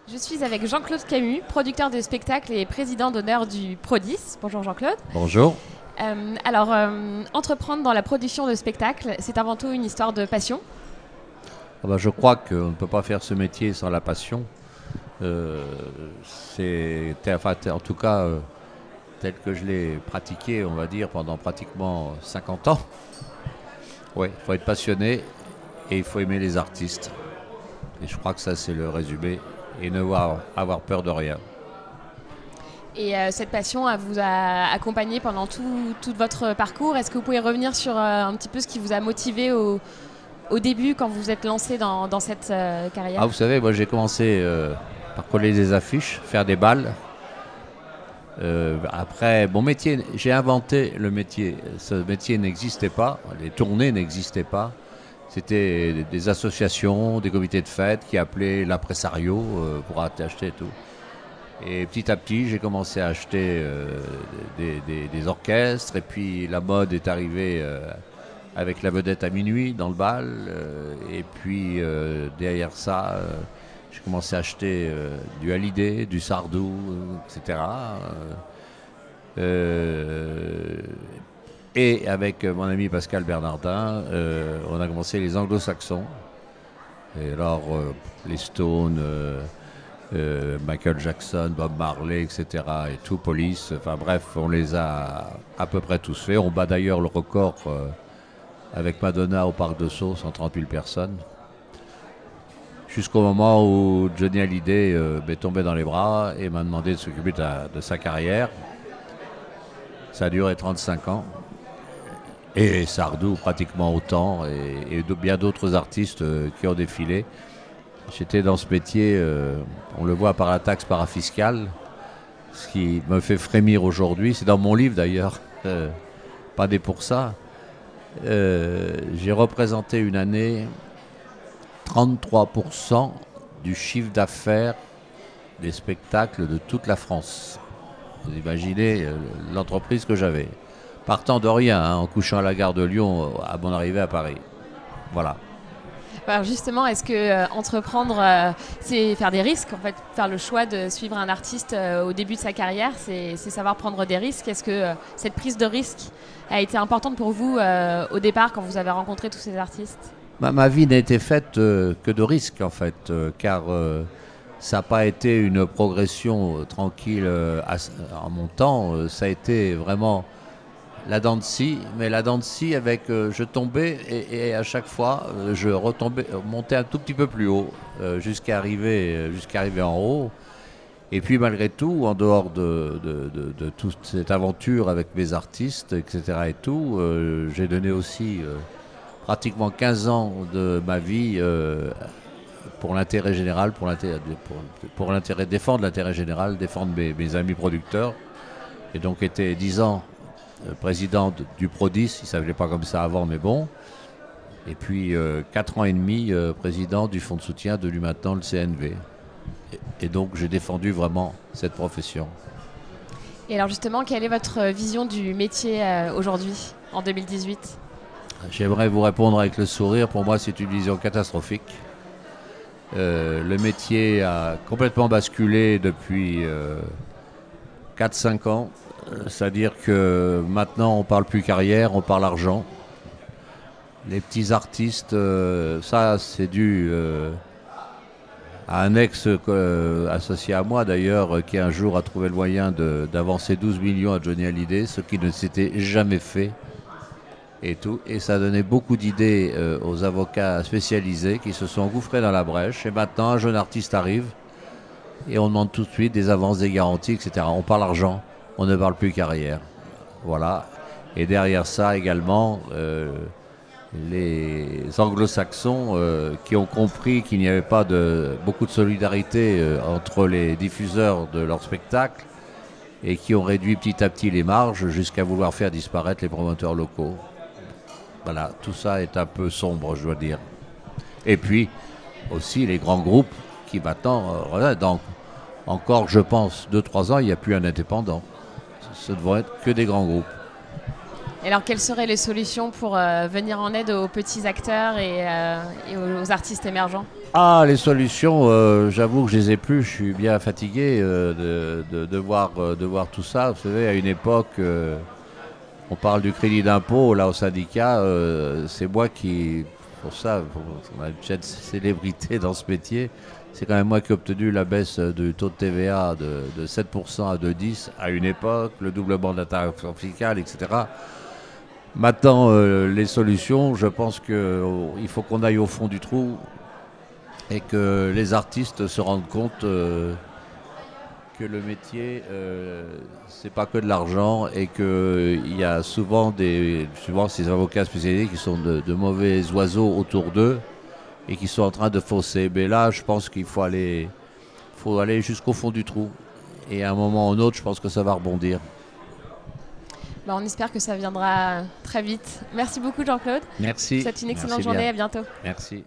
Je suis avec Jean-Claude Camus, producteur de spectacle et président d'honneur du Prodis. Bonjour Jean-Claude. Bonjour. Entreprendre dans la production de spectacles, c'est avant tout une histoire de passion. Je crois qu'on ne peut pas faire ce métier sans la passion. En tout cas, tel que je l'ai pratiqué, on va dire, pendant pratiquement 50 ans. Oui, il faut être passionné et il faut aimer les artistes. Et je crois que ça, c'est le résumé. Et ne avoir peur de rien. Et cette passion vous a accompagné pendant tout votre parcours. Est-ce que vous pouvez revenir sur un petit peu ce qui vous a motivé au début quand vous êtes lancé dans cette carrière? Vous savez, moi j'ai commencé par coller des affiches, faire des balles. Après, mon métier, j'ai inventé le métier. Ce métier n'existait pas, les tournées n'existaient pas. C'était des associations, des comités de fête qui appelaient l'impresario pour acheter et tout. Et petit à petit, j'ai commencé à acheter des orchestres. Et puis la mode est arrivée avec la vedette à minuit dans le bal. Et puis derrière ça, j'ai commencé à acheter du Hallyday, du Sardou, etc. Et avec mon ami Pascal Bernardin, on a commencé les anglo-saxons. Et alors, les Stones, Michael Jackson, Bob Marley, etc. et tout, Police. Enfin bref, on les a à peu près tous faits. On bat d'ailleurs le record avec Madonna au Parc de Sceaux, 130 000 personnes. Jusqu'au moment où Johnny Hallyday m'est tombé dans les bras et m'a demandé de s'occuper de sa carrière. Ça a duré 35 ans. Et Sardou pratiquement autant, et bien d'autres artistes qui ont défilé. J'étais dans ce métier, on le voit par la taxe parafiscale, ce qui me fait frémir aujourd'hui. C'est dans mon livre d'ailleurs, pas des pour ça. J'ai représenté une année 33% du chiffre d'affaires des spectacles de toute la France. Vous imaginez l'entreprise que j'avais. Partant de rien, en couchant à la gare de Lyon à mon arrivée à Paris. Voilà. Alors justement, est-ce que entreprendre, c'est faire des risques, en fait, faire le choix de suivre un artiste au début de sa carrière, c'est savoir prendre des risques. Est-ce que cette prise de risque a été importante pour vous au départ quand vous avez rencontré tous ces artistes? Ma vie n'a été faite que de risques, en fait, car ça n'a pas été une progression tranquille en montant. Ça a été vraiment la dent de scie, mais la dent de scie avec je tombais et à chaque fois je montais un tout petit peu plus haut jusqu'à arriver en haut. Et puis malgré tout, en dehors de toute cette aventure avec mes artistes, etc. et tout, j'ai donné aussi pratiquement 15 ans de ma vie pour l'intérêt général, pour défendre l'intérêt général, défendre mes amis producteurs. Et donc été 10 ans président du Prodis, il ne s'appelait pas comme ça avant, mais bon. Et puis 4 ans et demi président du fonds de soutien de lui maintenant, le CNV. Et donc j'ai défendu vraiment cette profession. Et alors justement, quelle est votre vision du métier aujourd'hui, en 2018 ? J'aimerais vous répondre avec le sourire. Pour moi, c'est une vision catastrophique. Le métier a complètement basculé depuis 4-5 ans. C'est-à-dire que maintenant, on ne parle plus carrière, on parle argent. Les petits artistes, ça, c'est dû à un ex associé à moi, d'ailleurs, qui un jour a trouvé le moyen d'avancer 12 millions à Johnny Hallyday, ce qui ne s'était jamais fait. Et tout. Et ça a donné beaucoup d'idées aux avocats spécialisés qui se sont engouffrés dans la brèche. Et maintenant, un jeune artiste arrive et on demande tout de suite des avances, des garanties, etc. On parle argent. On ne parle plus carrière. Voilà. Et derrière ça également, les anglo-saxons qui ont compris qu'il n'y avait pas beaucoup de solidarité entre les diffuseurs de leurs spectacles et qui ont réduit petit à petit les marges jusqu'à vouloir faire disparaître les promoteurs locaux. Voilà, tout ça est un peu sombre, je dois dire. Et puis aussi les grands groupes qui maintenant, donc, encore, je pense, 2-3 ans, il n'y a plus un indépendant. Ce ne vont être que des grands groupes. Et alors, quelles seraient les solutions pour venir en aide aux petits acteurs et aux artistes émergents ? Ah, les solutions, j'avoue que je les ai plus. Je suis bien fatigué de voir tout ça. Vous savez, à une époque, on parle du crédit d'impôt, là, au syndicat. C'est moi qui, pour ça, on a une petite célébrité dans ce métier. C'est quand même moi qui ai obtenu la baisse du taux de TVA de 7% à 2,10 à une époque, le doublement de la taxe fiscale, etc. Maintenant, les solutions, je pense qu'il faut qu'on aille au fond du trou et que les artistes se rendent compte que le métier, c'est pas que de l'argent et qu'il y a souvent ces avocats spécialisés qui sont de mauvais oiseaux autour d'eux et qui sont en train de fausser. Mais là, je pense qu'il faut aller jusqu'au fond du trou. Et à un moment ou un autre, je pense que ça va rebondir. Bah, on espère que ça viendra très vite. Merci beaucoup Jean-Claude. Merci. C'est une excellente Merci journée, bien. à bientôt. Merci.